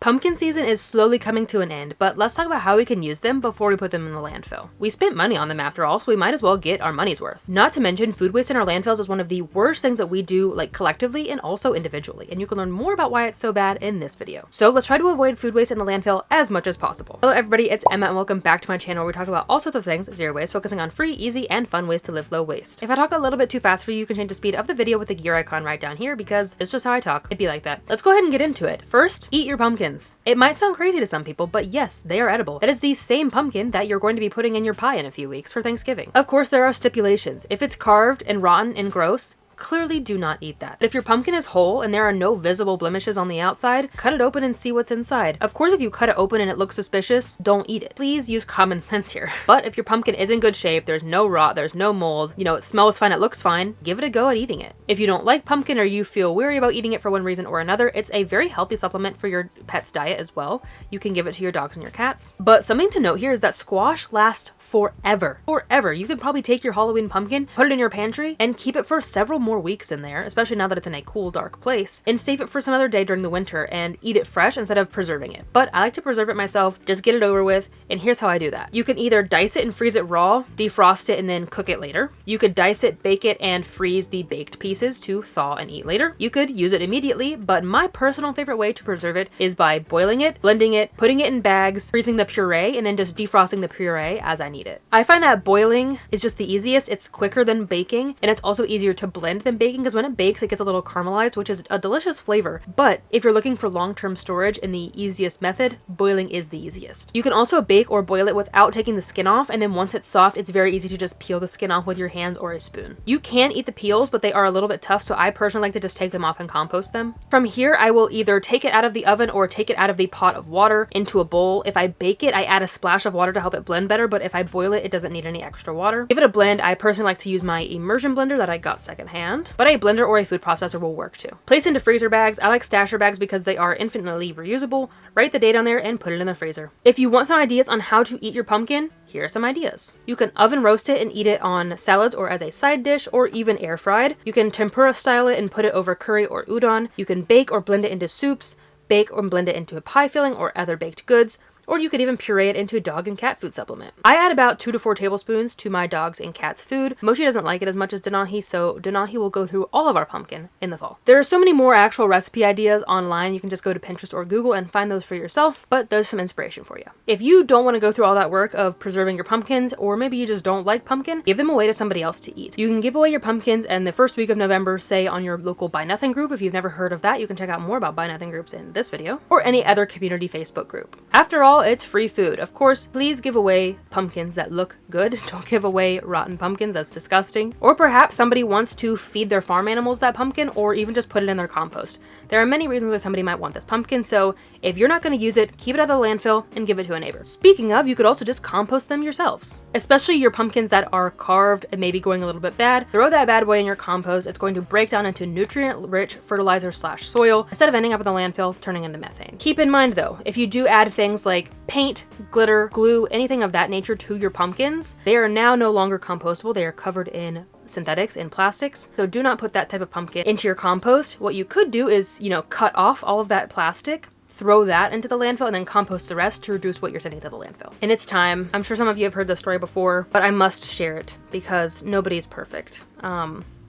Pumpkin season is slowly coming to an end, but let's talk about how we can use them before we put them in the landfill. We spent money on them after all, so we might as well get our money's worth. Not to mention, food waste in our landfills is one of the worst things that we do, like collectively and also individually, and you can learn more about why it's so bad in this video. So let's try to avoid food waste in the landfill as much as possible. Hello everybody, it's Emma and welcome back to my channel where we talk about all sorts of things, zero waste, focusing on free, easy, and fun ways to live low waste. If I talk a little bit too fast for you, you can change the speed of the video with the gear icon right down here because it's just how I talk. It'd be like that. Let's go ahead and get into it. First, eat your pumpkins. It might sound crazy to some people, but yes, they are edible. That is the same pumpkin that you're going to be putting in your pie in a few weeks for Thanksgiving. Of course, there are stipulations. If it's carved and rotten and gross, clearly do not eat that. But if your pumpkin is whole and there are no visible blemishes on the outside, cut it open and see what's inside. Of course, if you cut it open and it looks suspicious, don't eat it. Please use common sense here. But if your pumpkin is in good shape, there's no rot, there's no mold, you know, it smells fine, it looks fine, give it a go at eating it. If you don't like pumpkin or you feel weary about eating it for one reason or another, it's a very healthy supplement for your pet's diet as well. You can give it to your dogs and your cats. But something to note here is that squash lasts forever. Forever. You could probably take your Halloween pumpkin, put it in your pantry, and keep it for several more weeks in there, especially now that it's in a cool, dark place, and save it for some other day during the winter and eat it fresh instead of preserving it. But I like to preserve it myself, just get it over with, and here's how I do that. You can either dice it and freeze it raw, defrost it, and then cook it later. You could dice it, bake it, and freeze the baked pieces to thaw and eat later. You could use it immediately, but my personal favorite way to preserve it is by boiling it, blending it, putting it in bags, freezing the puree, and then just defrosting the puree as I need it. I find that boiling is just the easiest. It's quicker than baking, and it's also easier to blend than baking because when it bakes, it gets a little caramelized, which is a delicious flavor. But if you're looking for long-term storage in the easiest method, boiling is the easiest. You can also bake or boil it without taking the skin off, and then once it's soft, it's very easy to just peel the skin off with your hands or a spoon. You can eat the peels, but they are a little bit tough, so I personally like to just take them off and compost them. From here, I will either take it out of the oven or take it out of the pot of water into a bowl. If I bake it, I add a splash of water to help it blend better, but if I boil it, it doesn't need any extra water. Give it a blend. I personally like to use my immersion blender that I got secondhand, but a blender or a food processor will work too. Place into freezer bags. I like stasher bags because they are infinitely reusable. Write the date on there and put it in the freezer. If you want some ideas on how to eat your pumpkin, here are some ideas. You can oven roast it and eat it on salads or as a side dish or even air fried. You can tempura style it and put it over curry or udon. You can bake or blend it into soups, bake or blend it into a pie filling or other baked goods, or you could even puree it into a dog and cat food supplement. I add about 2 to 4 tablespoons to my dog's and cat's food. Mochi doesn't like it as much as Denahi, so Denahi will go through all of our pumpkin in the fall. There are so many more actual recipe ideas online. You can just go to Pinterest or Google and find those for yourself, but there's some inspiration for you. If you don't want to go through all that work of preserving your pumpkins, or maybe you just don't like pumpkin, give them away to somebody else to eat. You can give away your pumpkins in the first week of November, say on your local Buy Nothing group. If you've never heard of that, you can check out more about Buy Nothing groups in this video, or any other community Facebook group. After all, it's free food. Of course, please give away pumpkins that look good. Don't give away rotten pumpkins, that's disgusting. Or perhaps somebody wants to feed their farm animals that pumpkin, or even just put it in their compost. There are many reasons why somebody might want this pumpkin, so if you're not going to use it, keep it out of the landfill and give it to a neighbor. Speaking of, you could also just compost them yourselves. Especially your pumpkins that are carved and maybe going a little bit bad. Throw that bad boy in your compost. It's going to break down into nutrient-rich fertilizer / soil instead of ending up in the landfill turning into methane. Keep in mind though, if you do add things like paint, glitter, glue, anything of that nature to your pumpkins, they are now no longer compostable. They are covered in synthetics and plastics. So do not put that type of pumpkin into your compost. What you could do is, you know, cut off all of that plastic, throw that into the landfill, and then compost the rest to reduce what you're sending to the landfill. And it's time. I'm sure some of you have heard this story before, but I must share it because nobody's perfect.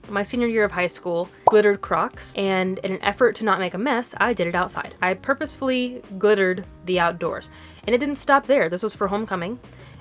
My senior year of high school, glittered Crocs, and in an effort to not make a mess, I did it outside. I purposefully glittered the outdoors. And it didn't stop there. This was for homecoming.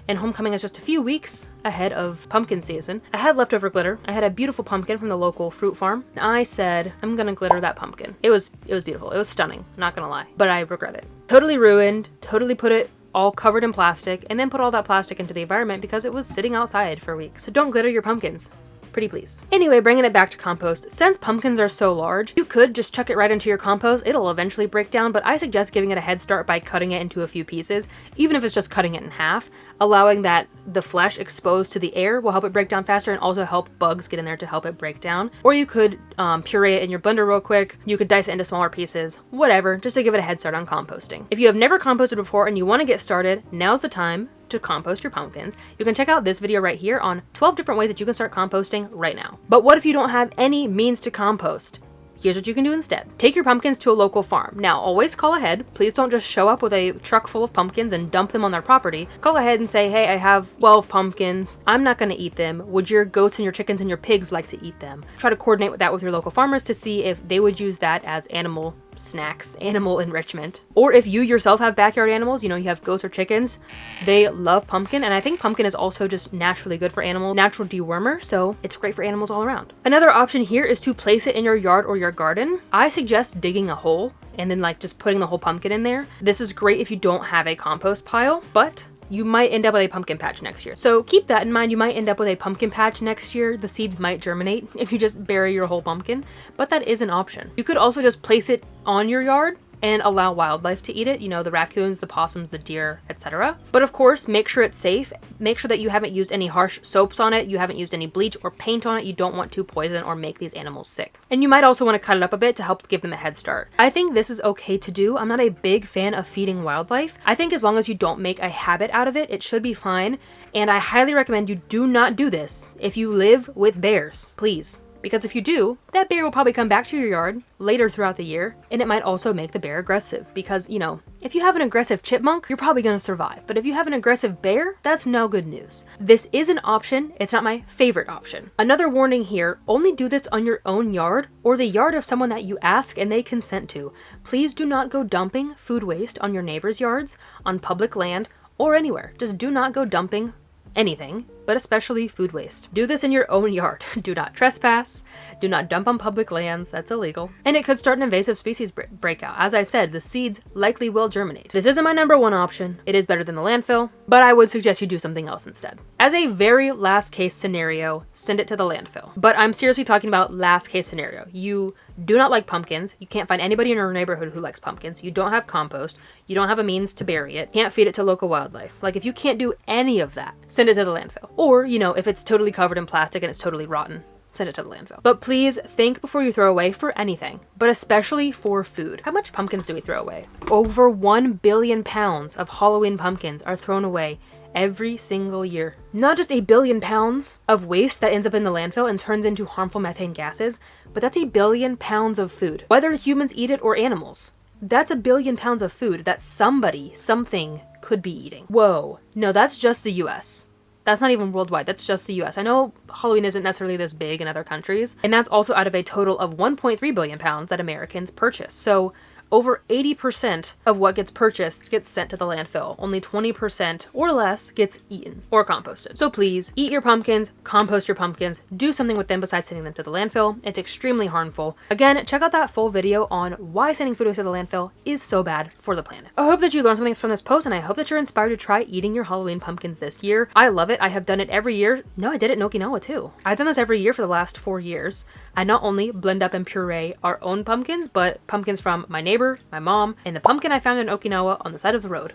And homecoming is just a few weeks ahead of pumpkin season. I had leftover glitter. I had a beautiful pumpkin from the local fruit farm. And I said, I'm gonna glitter that pumpkin. It was beautiful. It was stunning, not gonna lie. But I regret it. Totally ruined, totally put it all covered in plastic, and then put all that plastic into the environment because it was sitting outside for weeks. So don't glitter your pumpkins. Pretty please. Anyway, bringing it back to compost. Since pumpkins are so large, you could just chuck it right into your compost. It'll eventually break down, but I suggest giving it a head start by cutting it into a few pieces, even if it's just cutting it in half. Allowing that the flesh exposed to the air will help it break down faster and also help bugs get in there to help it break down. Or you could puree it in your blender real quick. You could dice it into smaller pieces, whatever, just to give it a head start on composting. If you have never composted before and you want to get started, now's the time to compost your pumpkins. You can check out this video right here on 12 different ways that you can start composting right now. But what if you don't have any means to compost? Here's what you can do instead. Take your pumpkins to a local farm. Now, always call ahead. Please don't just show up with a truck full of pumpkins and dump them on their property. Call ahead and say, hey, I have 12 pumpkins. I'm not going to eat them. Would your goats and your chickens and your pigs like to eat them? Try to coordinate with that with your local farmers to see if they would use that as animal snacks, animal enrichment. Or if you yourself have backyard animals, you have goats or chickens, they love pumpkin. And I think pumpkin is also just naturally good for animals, natural dewormer, so it's great for animals all around. Another option here is to place it in your yard or your garden. I suggest digging a hole and then just putting the whole pumpkin in there. This is great if you don't have a compost pile, but you might end up with a pumpkin patch next year. So keep that in mind. You might end up with a pumpkin patch next year. The seeds might germinate if you just bury your whole pumpkin, but that is an option. You could also just place it on your yard and allow wildlife to eat it, the raccoons, the possums, the deer, etc. But of course, make sure it's safe. Make sure that you haven't used any harsh soaps on it, you haven't used any bleach or paint on it. You don't want to poison or make these animals sick. And you might also want to cut it up a bit to help give them a head start. I think this is okay to do. I'm not a big fan of feeding wildlife. I think as long as you don't make a habit out of it, it should be fine. And I highly recommend you do not do this if you live with bears, please. Because if you do, that bear will probably come back to your yard later throughout the year, and it might also make the bear aggressive. Because, if you have an aggressive chipmunk, you're probably going to survive. But if you have an aggressive bear, that's no good news. This is an option. It's not my favorite option. Another warning here, only do this on your own yard or the yard of someone that you ask and they consent to. Please do not go dumping food waste on your neighbors' yards, on public land, or anywhere. Just do not go dumping anything, but especially food waste. Do this in your own yard. Do not trespass. Do not dump on public lands. That's illegal. And it could start an invasive species breakout. As I said, the seeds likely will germinate. This isn't my number one option. It is better than the landfill, but I would suggest you do something else instead. As a very last case scenario, send it to the landfill. But I'm seriously talking about last case scenario. You do not like pumpkins. You can't find anybody in your neighborhood who likes pumpkins. You don't have compost. You don't have a means to bury it. Can't feed it to local wildlife. If you can't do any of that, send it to the landfill. Or, if it's totally covered in plastic and it's totally rotten, send it to the landfill. But please think before you throw away for anything, but especially for food. How much pumpkins do we throw away? Over 1 billion pounds of Halloween pumpkins are thrown away every single year. Not just 1 billion pounds of waste that ends up in the landfill and turns into harmful methane gases, but that's 1 billion pounds of food. Whether humans eat it or animals, that's 1 billion pounds of food that something could be eating. Whoa. No, that's just the US. That's not even worldwide, that's just the US. I know Halloween isn't necessarily this big in other countries, and that's also out of a total of 1.3 billion pounds that Americans purchase. So over 80% of what gets purchased gets sent to the landfill. Only 20% or less gets eaten or composted. So please eat your pumpkins, compost your pumpkins, do something with them besides sending them to the landfill. It's extremely harmful. Again, check out that full video on why sending food waste to the landfill is so bad for the planet. I hope that you learned something from this post, and I hope that you're inspired to try eating your Halloween pumpkins this year. I love it. I have done it every year. No, I did it in Okinawa too. I've done this every year for the last 4 years. I not only blend up and puree our own pumpkins, but pumpkins from my neighbor, my mom, and the pumpkin I found in Okinawa on the side of the road.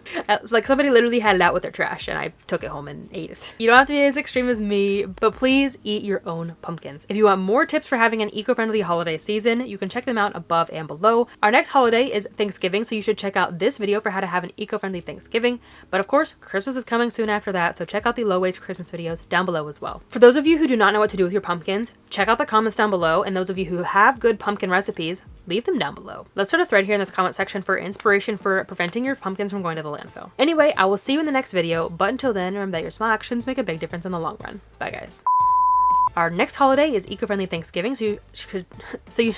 Somebody literally had it out with their trash and I took it home and ate it. You don't have to be as extreme as me, but please eat your own pumpkins. If you want more tips for having an eco-friendly holiday season, you can check them out above and below. Our next holiday is Thanksgiving, so you should check out this video for how to have an eco-friendly Thanksgiving. But of course, Christmas is coming soon after that, so check out the low waste Christmas videos down below as well. For those of you who do not know what to do with your pumpkins, check out the comments down below, and those of you who have good pumpkin recipes, leave them down below. Let's start a thread here in this comment section for inspiration for preventing your pumpkins from going to the landfill. Anyway, I will see you in the next video, but until then, remember that your small actions make a big difference in the long run. Bye guys. Our next holiday is eco-friendly Thanksgiving, so you